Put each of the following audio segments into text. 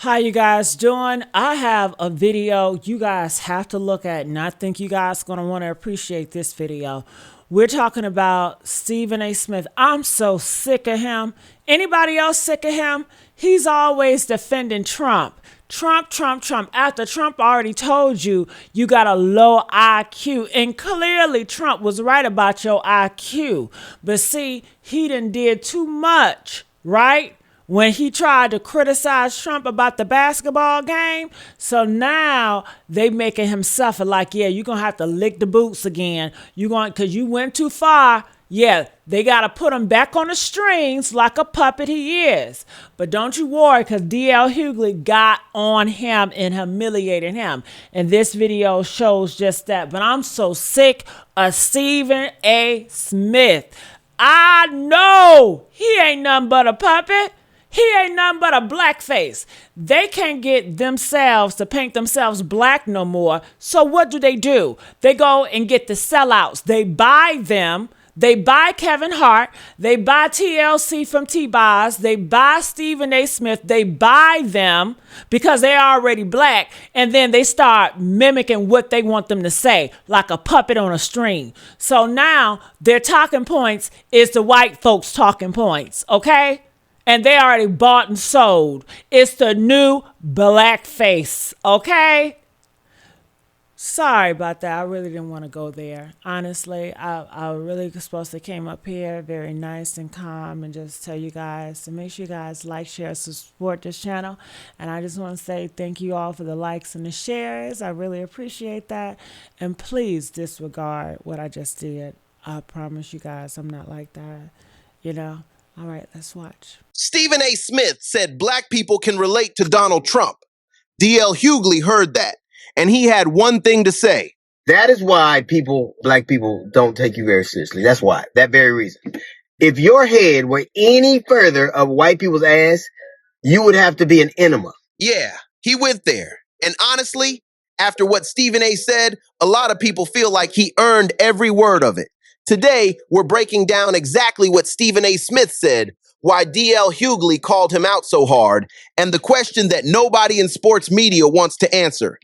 How you guys doing? I have a video you guys have to look at, and I think you guys are going to want to appreciate this video. We're talking about Stephen A. Smith. I'm so sick of him. Anybody else sick of him? He's always defending Trump. Trump, Trump, Trump. After Trump already told you you got a low IQ. And clearly Trump was right about your IQ. But see, he done did too much, right? When he tried to criticize Trump about the basketball game. So now they making him suffer like, yeah, you're going to have to lick the boots again. Because you went too far. Yeah, they got to put him back on the strings like a puppet he is. But don't you worry, because D.L. Hughley got on him and humiliated him. And this video shows just that. But I'm so sick of Stephen A. Smith. I know he ain't nothing but a puppet. He ain't nothing but a blackface. They can't get themselves to paint themselves black no more. So what do? They go and get the sellouts. They buy them. They buy Kevin Hart. They buy TLC from T-Boz. They buy Stephen A. Smith. They buy them because they're already black. And then they start mimicking what they want them to say, like a puppet on a string. So now their talking points is the white folks' talking points, okay? And they already bought and sold. It's the new blackface, okay? Sorry about that. I really didn't want to go there. Honestly, I really was supposed to came up here very nice and calm and just tell you guys to make sure you guys like, share, support this channel. And I just want to say thank you all for the likes and the shares. I really appreciate that. And please disregard what I just did. I promise you guys I'm not like that, you know. All right, let's watch. Stephen A. Smith said black people can relate to Donald Trump. D.L. Hughley heard that, and he had one thing to say. That is why black people don't take you very seriously. That's why, that very reason. If your head were any further of white people's ass, you would have to be an enema. Yeah, he went there. And honestly, after what Stephen A. said, a lot of people feel like he earned every word of it. Today, we're breaking down exactly what Stephen A. Smith said, why D.L. Hughley called him out so hard, and the question that nobody in sports media wants to answer.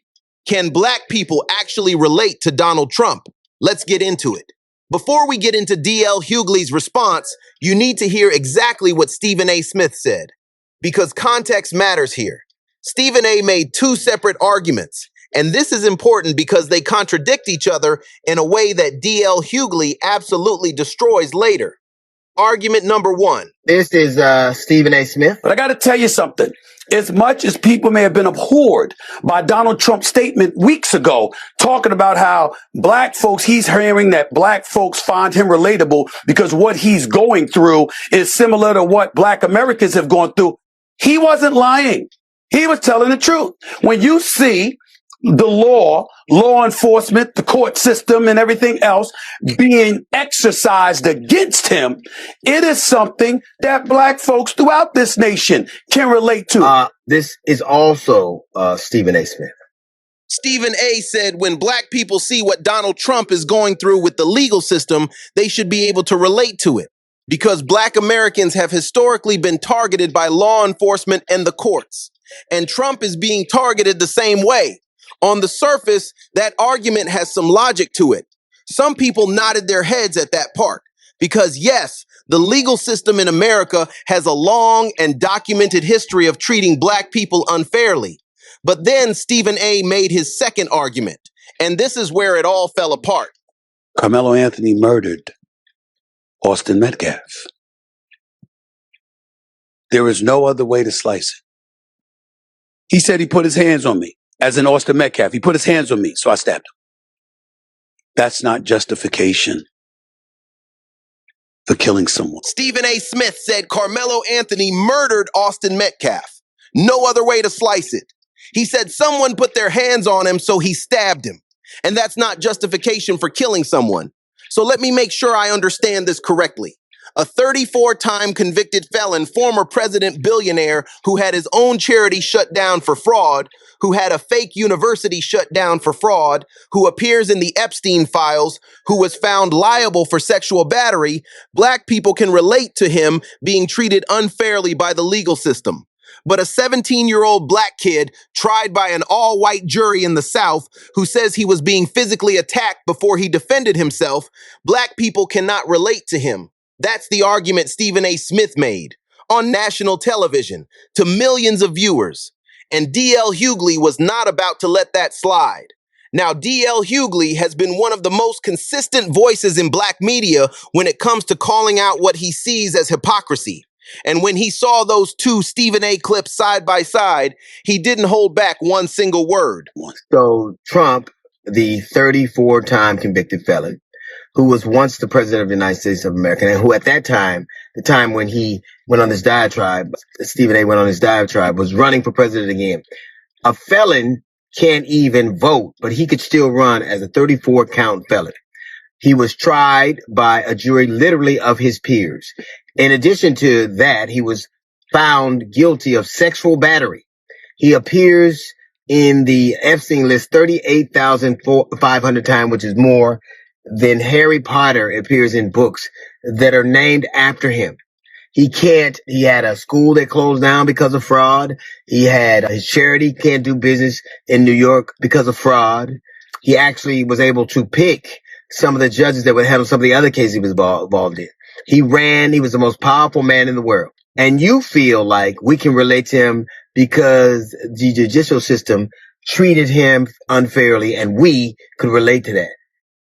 Can black people actually relate to Donald Trump? Let's get into it. Before we get into D.L. Hughley's response, you need to hear exactly what Stephen A. Smith said, because context matters here. Stephen A. made two separate arguments. And this is important because they contradict each other in a way that D.L. Hughley absolutely destroys later. Argument number one. This is Stephen A. Smith. But I got to tell you something. As much as people may have been abhorred by Donald Trump's statement weeks ago, talking about how black folks, he's hearing that black folks find him relatable because what he's going through is similar to what black Americans have gone through. He wasn't lying. He was telling the truth. When you see the law enforcement, the court system, and everything else being exercised against him, it is something that black folks throughout this nation can relate to. This is also Stephen A. Smith. Stephen A. said when black people see what Donald Trump is going through with the legal system, they should be able to relate to it. Because black Americans have historically been targeted by law enforcement and the courts. And Trump is being targeted the same way. On the surface, that argument has some logic to it. Some people nodded their heads at that part because, yes, the legal system in America has a long and documented history of treating black people unfairly. But then Stephen A. made his second argument, and this is where it all fell apart. Carmelo Anthony murdered Austin Metcalf. There is no other way to slice it. He said he put his hands on me. As in Austin Metcalf, he put his hands on me, so I stabbed him. That's not justification for killing someone. Stephen A. Smith said Carmelo Anthony murdered Austin Metcalf. No other way to slice it. He said someone put their hands on him, so he stabbed him. And that's not justification for killing someone. So let me make sure I understand this correctly. A 34-time convicted felon, former president billionaire who had his own charity shut down for fraud, who had a fake university shut down for fraud, who appears in the Epstein files, who was found liable for sexual battery, black people can relate to him being treated unfairly by the legal system. but a 17-year-old black kid tried by an all-white jury in the South who says he was being physically attacked before he defended himself, black people cannot relate to him. That's the argument Stephen A. Smith made on national television to millions of viewers. And D.L. Hughley was not about to let that slide. Now, D.L. Hughley has been one of the most consistent voices in black media when it comes to calling out what he sees as hypocrisy. And when he saw those two Stephen A. clips side by side, he didn't hold back one single word. So Trump, the 34-time convicted felon, who was once the president of the United States of America, and who at that time, the time when he went on his diatribe, Stephen A. went on his diatribe, was running for president again. A felon can't even vote, but he could still run as a 34-count felon. He was tried by a jury literally of his peers. In addition to that, he was found guilty of sexual battery. He appears in the Epstein list 38,500 times, which is more than Harry Potter appears in books that are named after him. He had a school that closed down because of fraud. He had his charity can't do business in New York because of fraud. He actually was able to pick some of the judges that would handle some of the other cases he was involved in. He was the most powerful man in the world. And you feel like we can relate to him because the judicial system treated him unfairly and we could relate to that.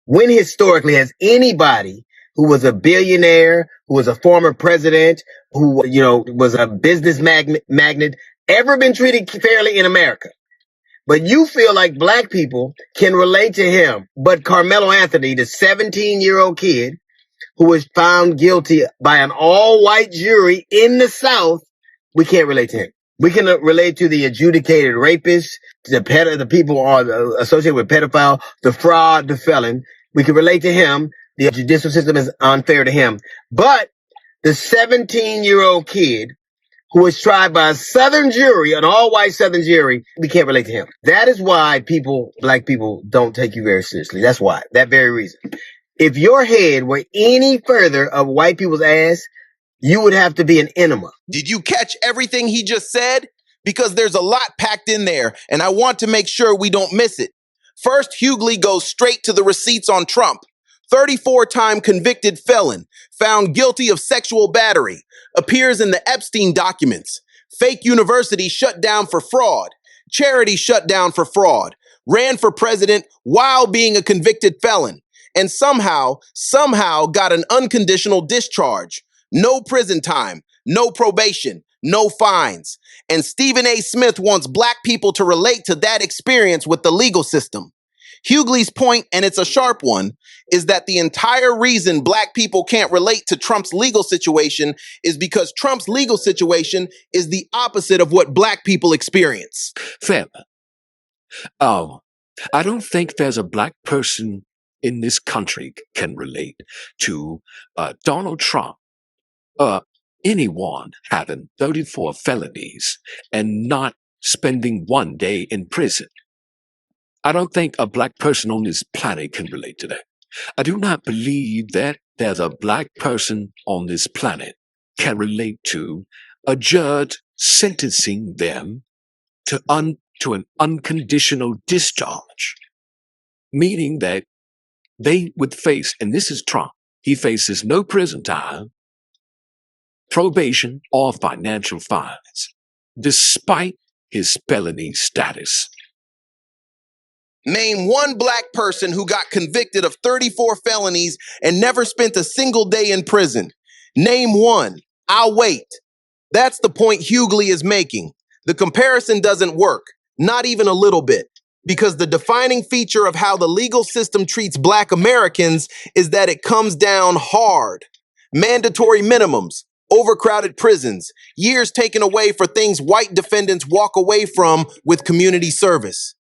When historically has anybody who was a billionaire, who was a former president, who, was a business magnate, ever been treated fairly in America? But you feel like black people can relate to him. But Carmelo Anthony, the 17-year-old kid who was found guilty by an all-white jury in the South, we can't relate to him. We can relate to the adjudicated rapist, the people who are associated with pedophile, the fraud, the felon. We can relate to him. The judicial system is unfair to him. But the 17-year-old kid who was tried by a Southern jury, an all-white Southern jury, we can't relate to him. That is why black people don't take you very seriously. That's why. That very reason. If your head were any further of white people's ass, you would have to be an enema. Did you catch everything he just said? Because there's a lot packed in there, and I want to make sure we don't miss it. First, Hughley goes straight to the receipts on Trump. 34-time convicted felon, found guilty of sexual battery, appears in the Epstein documents. Fake university shut down for fraud. Charity shut down for fraud. Ran for president while being a convicted felon. And somehow got an unconditional discharge. No prison time, no probation, no fines. And Stephen A. Smith wants black people to relate to that experience with the legal system. Hughley's point, and it's a sharp one, is that the entire reason black people can't relate to Trump's legal situation is because Trump's legal situation is the opposite of what black people experience. Fam, I don't think there's a black person in this country can relate to Donald Trump, anyone having 34 felonies and not spending one day in prison. I don't think a black person on this planet can relate to that. I do not believe that there's a black person on this planet can relate to a judge sentencing them to an unconditional discharge, meaning that they would face, and this is Trump, he faces no prison time, probation, or financial fines, despite his felony status. Name one black person who got convicted of 34 felonies and never spent a single day in prison. Name one. I'll wait. That's the point Hughley is making. The comparison doesn't work, not even a little bit, because the defining feature of how the legal system treats black Americans is that it comes down hard. Mandatory minimums, overcrowded prisons, years taken away for things white defendants walk away from with community service.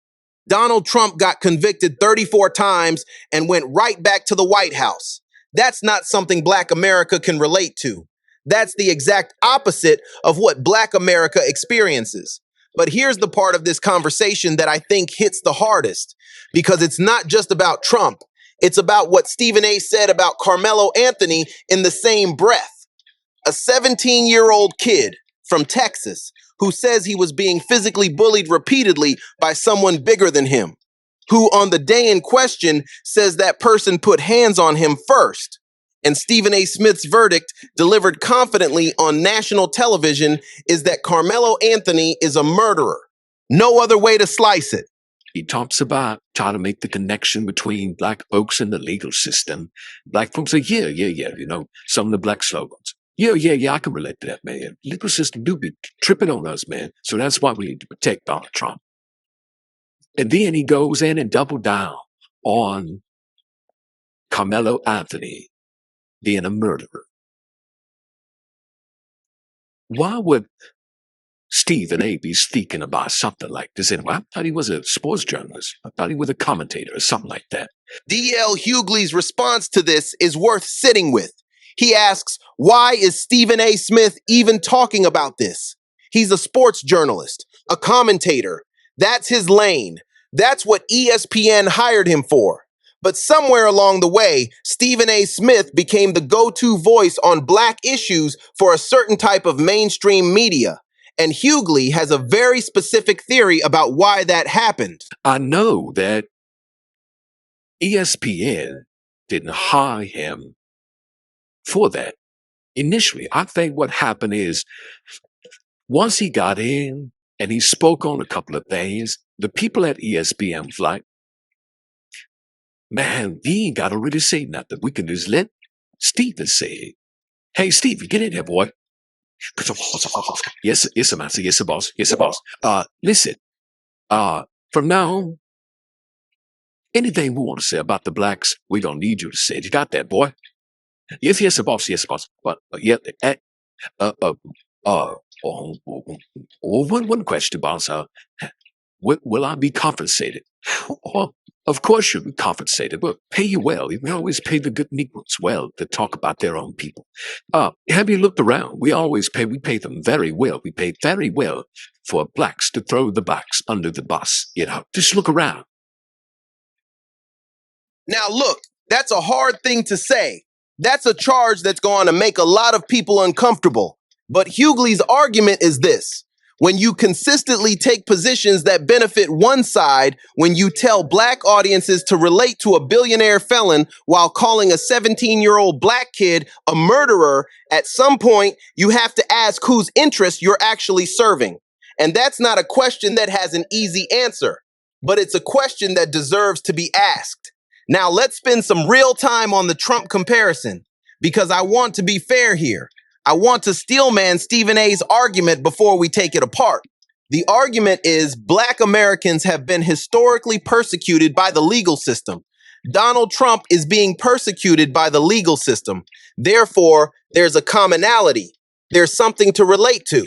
Donald Trump got convicted 34 times and went right back to the White House. That's not something black America can relate to. That's the exact opposite of what black America experiences. But here's the part of this conversation that I think hits the hardest, because it's not just about Trump. It's about what Stephen A. said about Carmelo Anthony in the same breath. A 17-year-old kid from Texas who says he was being physically bullied repeatedly by someone bigger than him, who on the day in question says that person put hands on him first. And Stephen A. Smith's verdict, delivered confidently on national television, is that Carmelo Anthony is a murderer. No other way to slice it. He talks about trying to make the connection between black folks and the legal system. Black folks say, yeah, some of the black slogans. Yeah, I can relate to that, man. Legal system do be tripping on us, man. So that's why we need to protect Donald Trump. And then he goes in and double down on Carmelo Anthony being a murderer. Why would Stephen A. be speaking about something like this anyway? I thought he was a sports journalist. I thought he was a commentator or something like that. D.L. Hughley's response to this is worth sitting with. He asks, why is Stephen A. Smith even talking about this? He's a sports journalist, a commentator. That's his lane. That's what ESPN hired him for. But somewhere along the way, Stephen A. Smith became the go-to voice on black issues for a certain type of mainstream media. And Hughley has a very specific theory about why that happened. I know that ESPN didn't hire him for that. Initially, I think what happened is once he got in and he spoke on a couple of things, the people at ESPN was like, man, we ain't got to really say nothing. We can just let Steven say it. Hey, Steve, get in here, boy. Yes, master. Yes, boss. Yes, boss. Listen, from now on, anything we want to say about the blacks, we don't need you to say it. You got that, boy? Yes, boss. Yes, boss. But, one question, boss. Will I be compensated? Well, of course you'll be compensated. We'll pay you well. We always pay the good Negroes well to talk about their own people. Have you looked around? We pay them very well. We pay very well for blacks to throw the blacks under the bus. Just look around. Now look, that's a hard thing to say. That's a charge that's going to make a lot of people uncomfortable. But Hughley's argument is this. When you consistently take positions that benefit one side, when you tell black audiences to relate to a billionaire felon while calling a 17-year-old black kid a murderer, at some point you have to ask whose interest you're actually serving. And that's not a question that has an easy answer, but it's a question that deserves to be asked. Now let's spend some real time on the Trump comparison, because I want to be fair here. I want to steelman Stephen A.'s argument before we take it apart. The argument is black Americans have been historically persecuted by the legal system. Donald Trump is being persecuted by the legal system. Therefore, there's a commonality. There's something to relate to.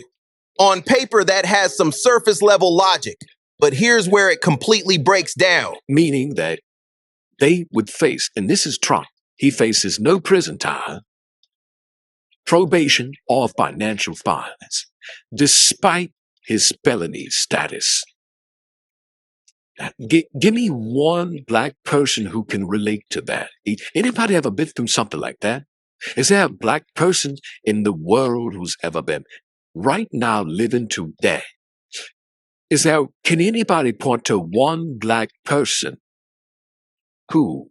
On paper, that has some surface level logic, but here's where it completely breaks down. Meaning that they would face, and this is Trump, he faces no prison time, probation, or financial fines, despite his felony status. Give me one black person who can relate to that. Anybody ever been through something like that? Is there a black person in the world who's ever been right now living today? Can anybody point to one black person who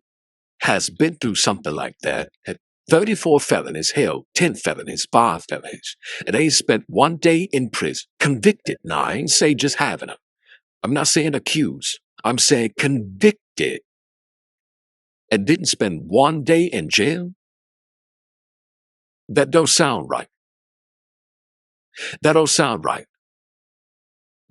has been through something like that, had 34 felonies, hell, 10 felonies, 5 felonies, and they spent one day in prison, convicted? Now, I ain't say just having them. I'm not saying accused. I'm saying convicted and didn't spend one day in jail? That don't sound right. That don't sound right.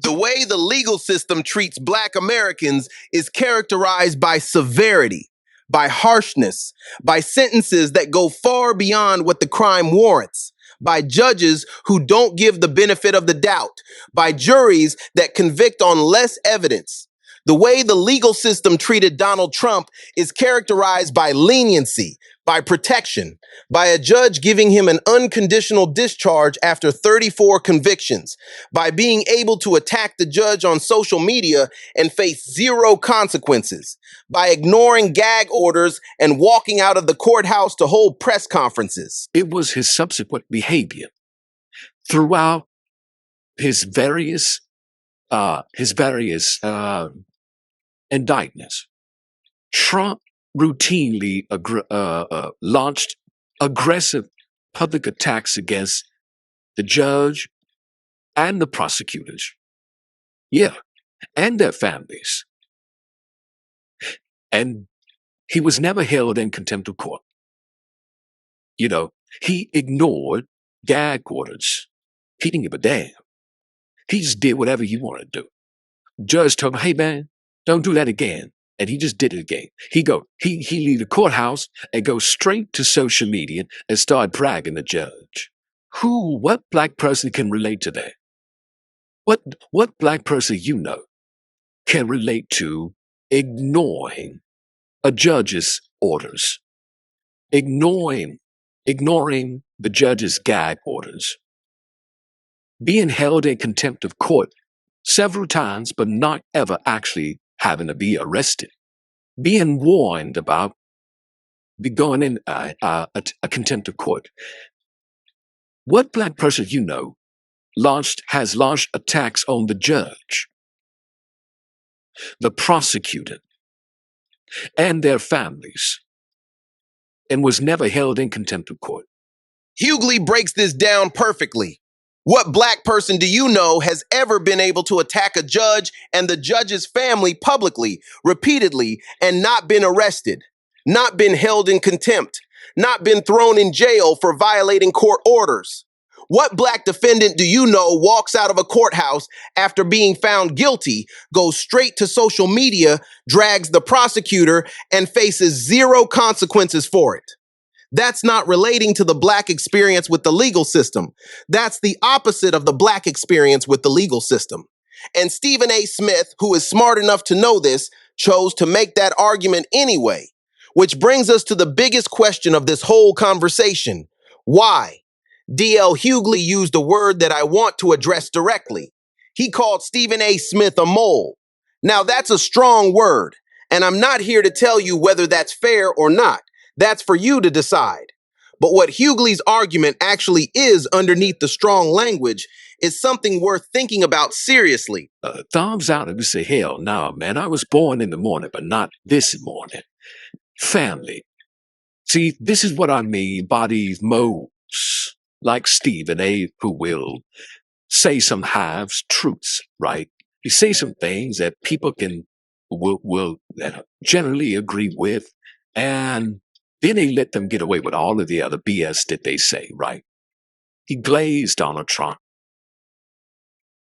The way the legal system treats black Americans is characterized by severity, by harshness, by sentences that go far beyond what the crime warrants, by judges who don't give the benefit of the doubt, by juries that convict on less evidence. The way the legal system treated Donald Trump is characterized by leniency, by protection, by a judge giving him an unconditional discharge after 34 convictions, by being able to attack the judge on social media and face zero consequences, by ignoring gag orders and walking out of the courthouse to hold press conferences. It was his subsequent behavior throughout his various indictments, Trump routinely launched aggressive public attacks against the judge and the prosecutors. Yeah, and their families. And he was never held in contempt of court. You know, he ignored gag orders. He didn't give a damn. He just did whatever he wanted to do. Judge told him, hey man, don't do that again. And he just did it again. He leave the courthouse and go straight to social media and start bragging the judge. What black person can relate to that? What black person you know can relate to ignoring a judge's orders, ignoring the judge's gag orders, being held in contempt of court several times, but not ever actually having to be arrested, being warned about going in a contempt of court. What black person you know has launched attacks on the judge, the prosecutor, and their families, and was never held in contempt of court? Hughley breaks this down perfectly. What black person do you know has ever been able to attack a judge and the judge's family publicly, repeatedly, and not been arrested, not been held in contempt, not been thrown in jail for violating court orders? What black defendant do you know walks out of a courthouse after being found guilty, goes straight to social media, drags the prosecutor, and faces zero consequences for it? That's not relating to the black experience with the legal system. That's the opposite of the black experience with the legal system. And Stephen A. Smith, who is smart enough to know this, chose to make that argument anyway, which brings us to the biggest question of this whole conversation. Why? D.L. Hughley used a word that I want to address directly. He called Stephen A. Smith a mole. Now, that's a strong word, and I'm not here to tell you whether that's fair or not. That's for you to decide. But what Hughley's argument actually is underneath the strong language is something worth thinking about seriously. Thumbs out and you say, hell no, man, I was born in the morning, but not this morning. Family. See, this is what I mean by these moles, like Stephen A., who will say some halves truths, right? He say some things that people will generally agree with, and then they let them get away with all of the other BS that they say, right? He glazed Donald Trump.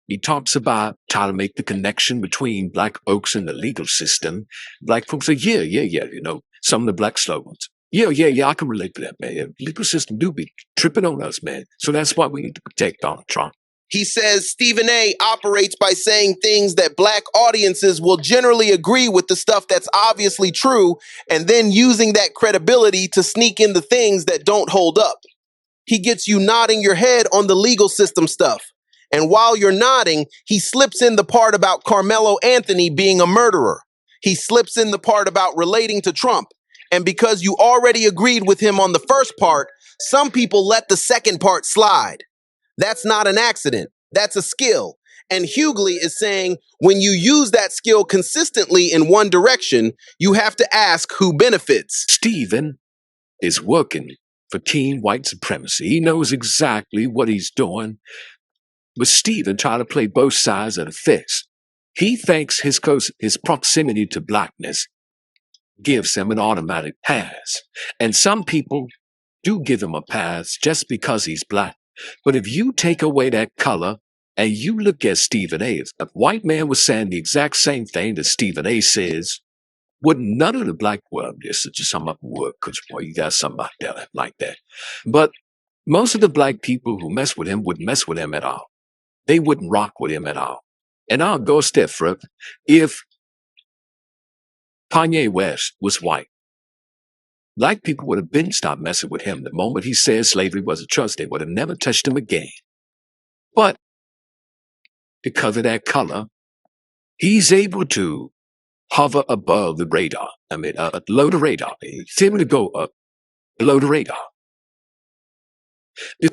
He talks about trying to make the connection between black folks and the legal system. Black folks say, yeah, you know, some of the black slogans. Yeah, I can relate to that, man. The legal system do be tripping on us, man. So that's why we need to protect Donald Trump. He says Stephen A. operates by saying things that black audiences will generally agree with the stuff that's obviously true, and then using that credibility to sneak in the things that don't hold up. He gets you nodding your head on the legal system stuff. And while you're nodding, he slips in the part about Carmelo Anthony being a murderer. He slips in the part about relating to Trump. And because you already agreed with him on the first part, some people let the second part slide. That's not an accident. That's a skill. And Hughley is saying when you use that skill consistently in one direction, you have to ask who benefits. Stephen is working for Team White Supremacy. He knows exactly what he's doing. But Stephen trying to play both sides of the fence. He thinks his proximity to blackness gives him an automatic pass. And some people do give him a pass just because he's black. But if you take away that color and you look at Stephen A., if a white man was saying the exact same thing that Stephen A. says, wouldn't none of the black, well, just some of them would, because, boy, you got somebody out like that. But most of the black people who mess with him wouldn't mess with him at all. They wouldn't rock with him at all. And I'll go a step further. If Kanye West was white, black people would have been stopped messing with him the moment he said slavery was a choice. They would have never touched him again. But because of that color, he's able to hover above the radar. Below the radar. He's able to go up below the radar.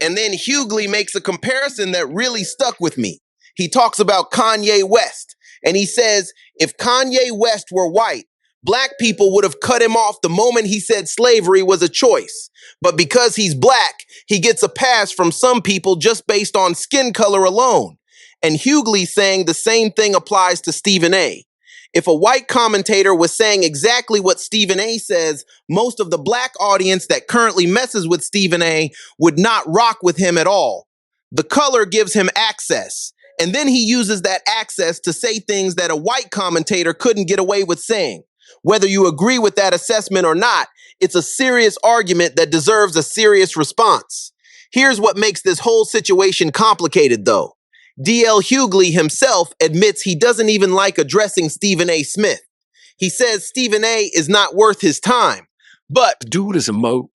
And then Hughley makes a comparison that really stuck with me. He talks about Kanye West, and he says if Kanye West were white, black people would have cut him off the moment he said slavery was a choice. But because he's black, he gets a pass from some people just based on skin color alone. And Hughley saying the same thing applies to Stephen A. If a white commentator was saying exactly what Stephen A says, most of the black audience that currently messes with Stephen A would not rock with him at all. The color gives him access, and then he uses that access to say things that a white commentator couldn't get away with saying. Whether you agree with that assessment or not, it's a serious argument that deserves a serious response. Here's what makes this whole situation complicated, though. D.L. Hughley himself admits he doesn't even like addressing Stephen A. Smith. He says Stephen A. is not worth his time, but Dude is a mo.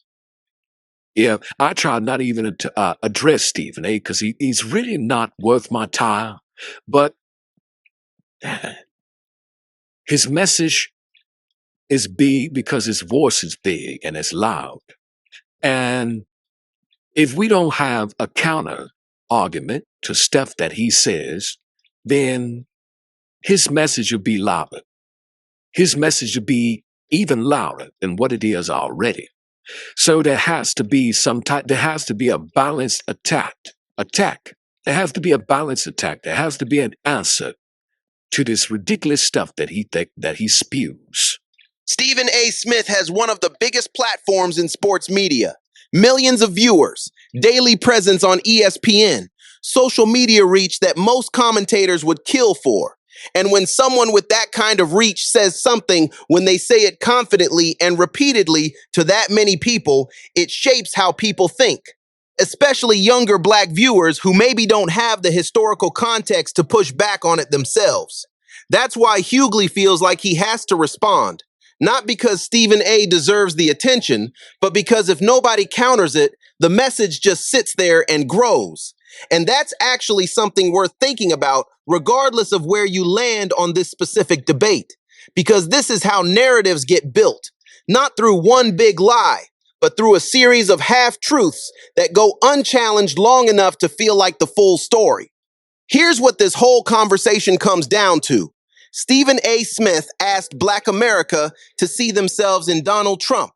Yeah, I try not even to address Stephen A. because he's really not worth my time. But his message is big because his voice is big and it's loud. And if we don't have a counter argument to stuff that he says, then his message will be louder. His message will be even louder than what it is already. So there has to be there has to be a balanced attack. There has to be a balanced attack. There has to be an answer to this ridiculous stuff that he spews. Stephen A. Smith has one of the biggest platforms in sports media. Millions of viewers, daily presence on ESPN, social media reach that most commentators would kill for. And when someone with that kind of reach says something, when they say it confidently and repeatedly to that many people, it shapes how people think. Especially younger black viewers who maybe don't have the historical context to push back on it themselves. That's why Hughley feels like he has to respond. Not because Stephen A. deserves the attention, but because if nobody counters it, the message just sits there and grows. And that's actually something worth thinking about, regardless of where you land on this specific debate. Because this is how narratives get built, not through one big lie, but through a series of half-truths that go unchallenged long enough to feel like the full story. Here's what this whole conversation comes down to. Stephen A. Smith asked Black America to see themselves in Donald Trump,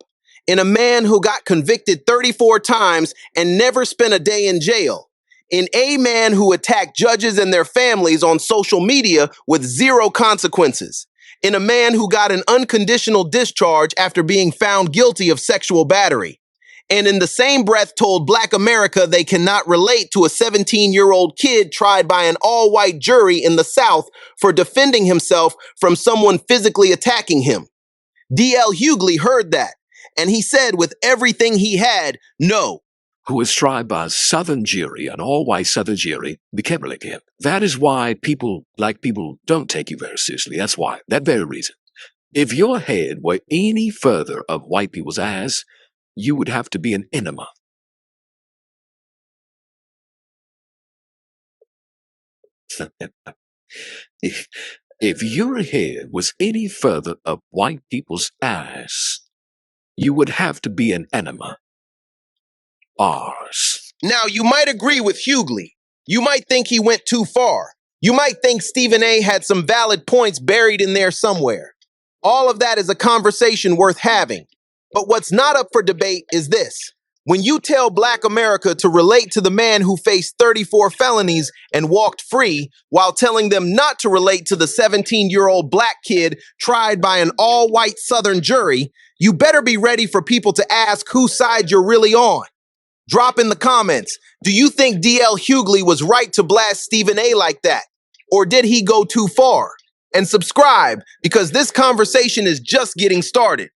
in a man who got convicted 34 times and never spent a day in jail, in a man who attacked judges and their families on social media with zero consequences, in a man who got an unconditional discharge after being found guilty of sexual battery, and in the same breath told Black America they cannot relate to a 17-year-old kid tried by an all-white jury in the South for defending himself from someone physically attacking him. D.L. Hughley heard that, and he said with everything he had, no. Who was tried by a Southern jury, an all-white Southern jury, became like him. That is why people don't take you very seriously. That's why. That very reason. If your head were any further of white people's eyes, you would have to be an enema. If your head was any further of white people's eyes, you would have to be an enema. Ours. Now, you might agree with Hughley. You might think he went too far. You might think Stephen A. had some valid points buried in there somewhere. All of that is a conversation worth having. But what's not up for debate is this. When you tell Black America to relate to the man who faced 34 felonies and walked free while telling them not to relate to the 17-year-old black kid tried by an all-white Southern jury, you better be ready for people to ask whose side you're really on. Drop in the comments, do you think D.L. Hughley was right to blast Stephen A. like that? Or did he go too far? And subscribe, because this conversation is just getting started.